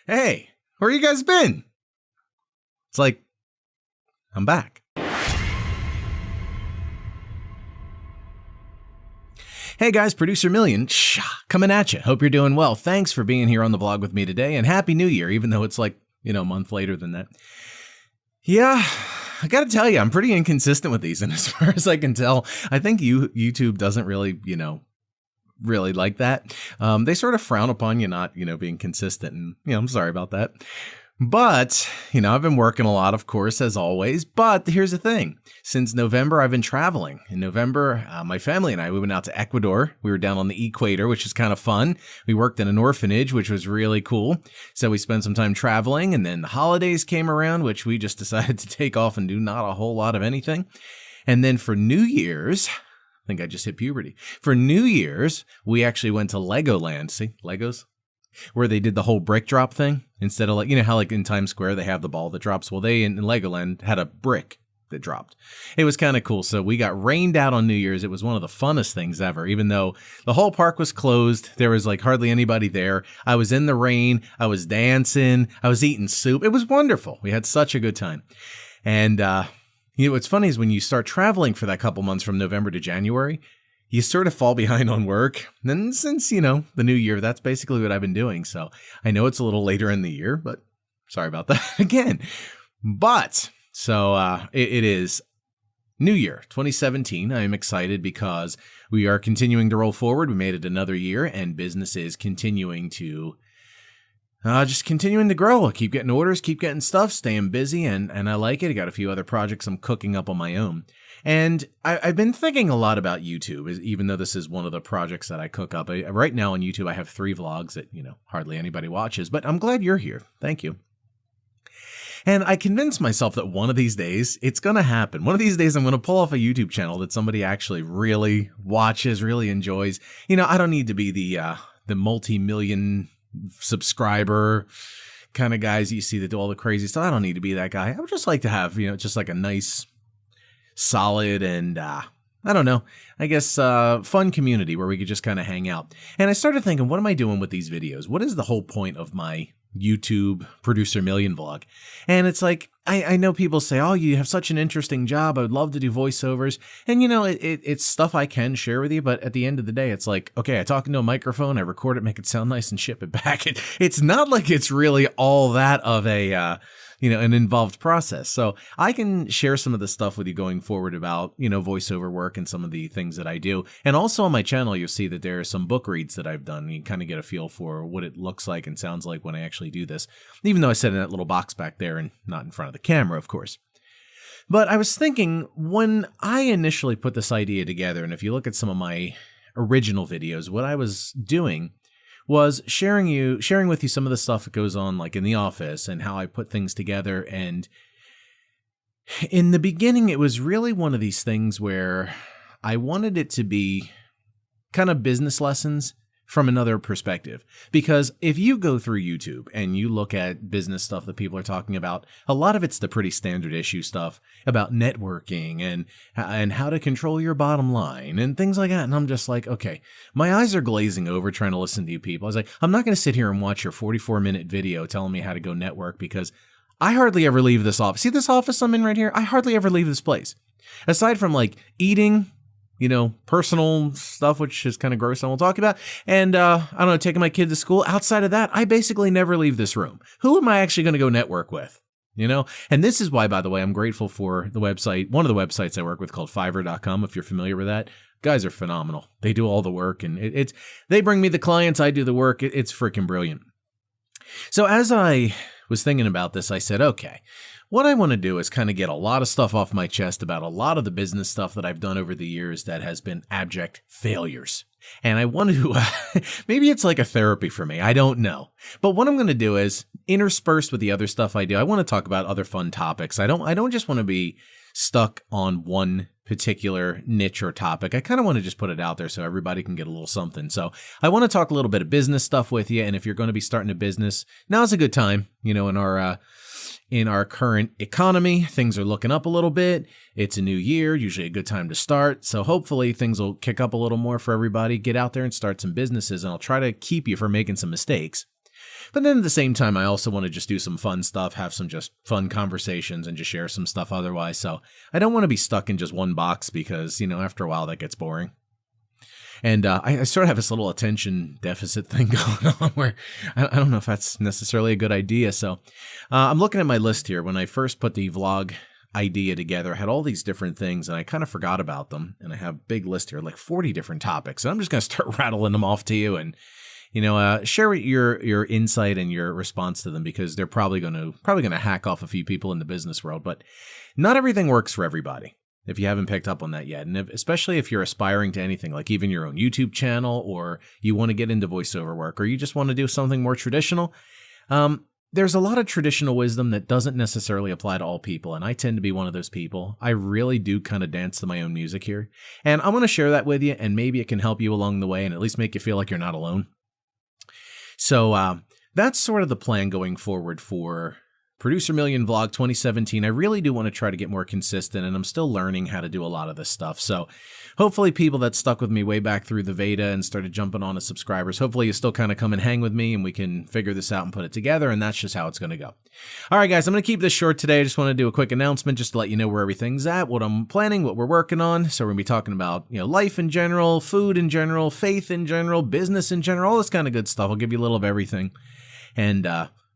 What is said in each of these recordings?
Hey, where you guys been? It's like, I'm back. Hey guys, producer Millian, coming at you. Hope you're doing well. Thanks for being here on the vlog with me today, and Happy New Year, even though it's like, a month later than that. Yeah, I gotta tell you, I'm pretty inconsistent with these, and as far as I can tell, I think YouTube doesn't really, really like that. They sort of frown upon you not, being consistent, and, I'm sorry about that. But, I've been working a lot, of course, as always. But here's the thing. Since November, I've been traveling. In November, my family and we went out to Ecuador. We were down on the equator, which is kind of fun. We worked in an orphanage, which was really cool. So we spent some time traveling. And then the holidays came around, which we just decided to take off and do not a whole lot of anything. And then for New Year's, I think I just hit puberty. For New Year's, we actually went to Legoland. See, Legos? Where they did the whole brick drop thing instead of how in Times Square they have the ball that drops. Well, they in Legoland had a brick that dropped. It was kind of cool. So we got rained out on New Year's. It was one of the funnest things ever, even though the whole park was closed. There was hardly anybody there. I was in the rain. I was dancing. I was eating soup. It was wonderful. We had such a good time. And, what's funny is when you start traveling for that couple months from November to January, you sort of fall behind on work. And since, the new year, that's basically what I've been doing. So I know it's a little later in the year, but sorry about that again. But so it is New Year 2017. I am excited because we are continuing to roll forward. We made it another year and business is continuing to continuing to grow. I keep getting orders, keep getting stuff, staying busy, and I like it. I got a few other projects I'm cooking up on my own. And I've been thinking a lot about YouTube, even though this is one of the projects that I cook up. Right now on YouTube, I have 3 vlogs that, hardly anybody watches, but I'm glad you're here. Thank you. And I convinced myself that one of these days, it's going to happen. One of these days, I'm going to pull off a YouTube channel that somebody actually really watches, really enjoys. I don't need to be the multi-million subscriber kind of guys you see that do all the crazy stuff. I don't need to be that guy. I would just like to have, just like a nice, solid, and I don't know, I guess fun community where we could just kind of hang out. And I started thinking, what am I doing with these videos? What is the whole point of my YouTube Producer Millian vlog? And it's like, I know people say, oh, you have such an interesting job. I would love to do voiceovers. And, it's stuff I can share with you. But at the end of the day, it's like, okay, I talk into a microphone, I record it, make it sound nice, and ship it back. It's not like it's really all that of a, an involved process. So I can share some of the stuff with you going forward about, voiceover work and some of the things that I do. And also on my channel, you'll see that there are some book reads that I've done. You can kind of get a feel for what it looks like and sounds like when I actually do this, even though I sit in that little box back there and not in front of the camera, of course. But I was thinking when I initially put this idea together, and if you look at some of my original videos, what I was doing was sharing with you some of the stuff that goes on like in the office and how I put things together. And in the beginning, it was really one of these things where I wanted it to be kind of business lessons from another perspective. Because if you go through YouTube and you look at business stuff that people are talking about, a lot of it's the pretty standard issue stuff about networking and how to control your bottom line and things like that. And I'm just like, okay, my eyes are glazing over trying to listen to you people. I was like, I'm not going to sit here and watch your 44-minute video telling me how to go network because I hardly ever leave this office. See this office I'm in right here? I hardly ever leave this place. Aside from like eating, personal stuff, which is kind of gross and we'll talk about. And, I don't know, taking my kid to school. Outside of that, I basically never leave this room. Who am I actually going to go network with? And this is why, by the way, I'm grateful for the website. One of the websites I work with called Fiverr.com, if you're familiar with that. Guys are phenomenal. They do all the work and they bring me the clients. I do the work. It's freaking brilliant. So as I was thinking about this, I said, okay, what I want to do is kind of get a lot of stuff off my chest about a lot of the business stuff that I've done over the years that has been abject failures. And I want to, maybe it's like a therapy for me. I don't know. But what I'm going to do is interspersed with the other stuff I do, I want to talk about other fun topics. I don't just want to be stuck on one particular niche or topic. I kind of want to just put it out there so everybody can get a little something. So I want to talk a little bit of business stuff with you. And if you're going to be starting a business, now's a good time, in our current economy, things are looking up a little bit. It's a new year, usually a good time to start. So hopefully things will kick up a little more for everybody. Get out there and start some businesses, and I'll try to keep you from making some mistakes. But then at the same time, I also want to just do some fun stuff, have some just fun conversations, and just share some stuff otherwise. So I don't want to be stuck in just one box because, after a while that gets boring. And I sort of have this little attention deficit thing going on where I don't know if that's necessarily a good idea. So I'm looking at my list here. When I first put the vlog idea together, I had all these different things and I kind of forgot about them. And I have a big list here, like 40 different topics. And I'm just going to start rattling them off to you and, share your insight and your response to them, because they're probably going to hack off a few people in the business world. But not everything works for everybody, if you haven't picked up on that yet. And especially if you're aspiring to anything, like even your own YouTube channel, or you want to get into voiceover work, or you just want to do something more traditional, there's a lot of traditional wisdom that doesn't necessarily apply to all people. And I tend to be one of those people. I really do kind of dance to my own music here. And I'm going to share that with you, and maybe it can help you along the way and at least make you feel like you're not alone. So that's sort of the plan going forward for Producer Millian Vlog 2017. I really do want to try to get more consistent, and I'm still learning how to do a lot of this stuff. So hopefully people that stuck with me way back through the beta and started jumping on as subscribers, hopefully you still kind of come and hang with me and we can figure this out and put it together, and that's just how it's going to go. All right, guys, I'm going to keep this short today. I just want to do a quick announcement just to let you know where everything's at, what I'm planning, what we're working on. So we're going to be talking about, life in general, food in general, faith in general, business in general, all this kind of good stuff. I'll give you a little of everything. And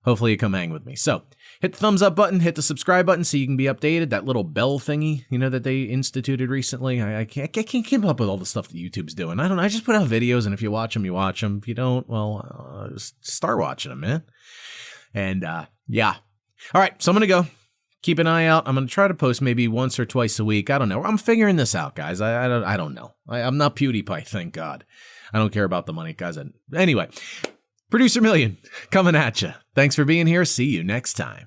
hopefully you come hang with me. So hit the thumbs up button, hit the subscribe button so you can be updated. That little bell thingy, that they instituted recently. I can't keep up with all the stuff that YouTube's doing. I don't know. I just put out videos, and if you watch them, you watch them. If you don't, well, start watching them, man. And yeah. All right, so I'm going to go. Keep an eye out. I'm going to try to post maybe once or twice a week. I don't know. I'm figuring this out, guys. I don't know. I'm not PewDiePie, thank God. I don't care about the money, guys. Anyway. Producer Millian, coming at you. Thanks for being here. See you next time.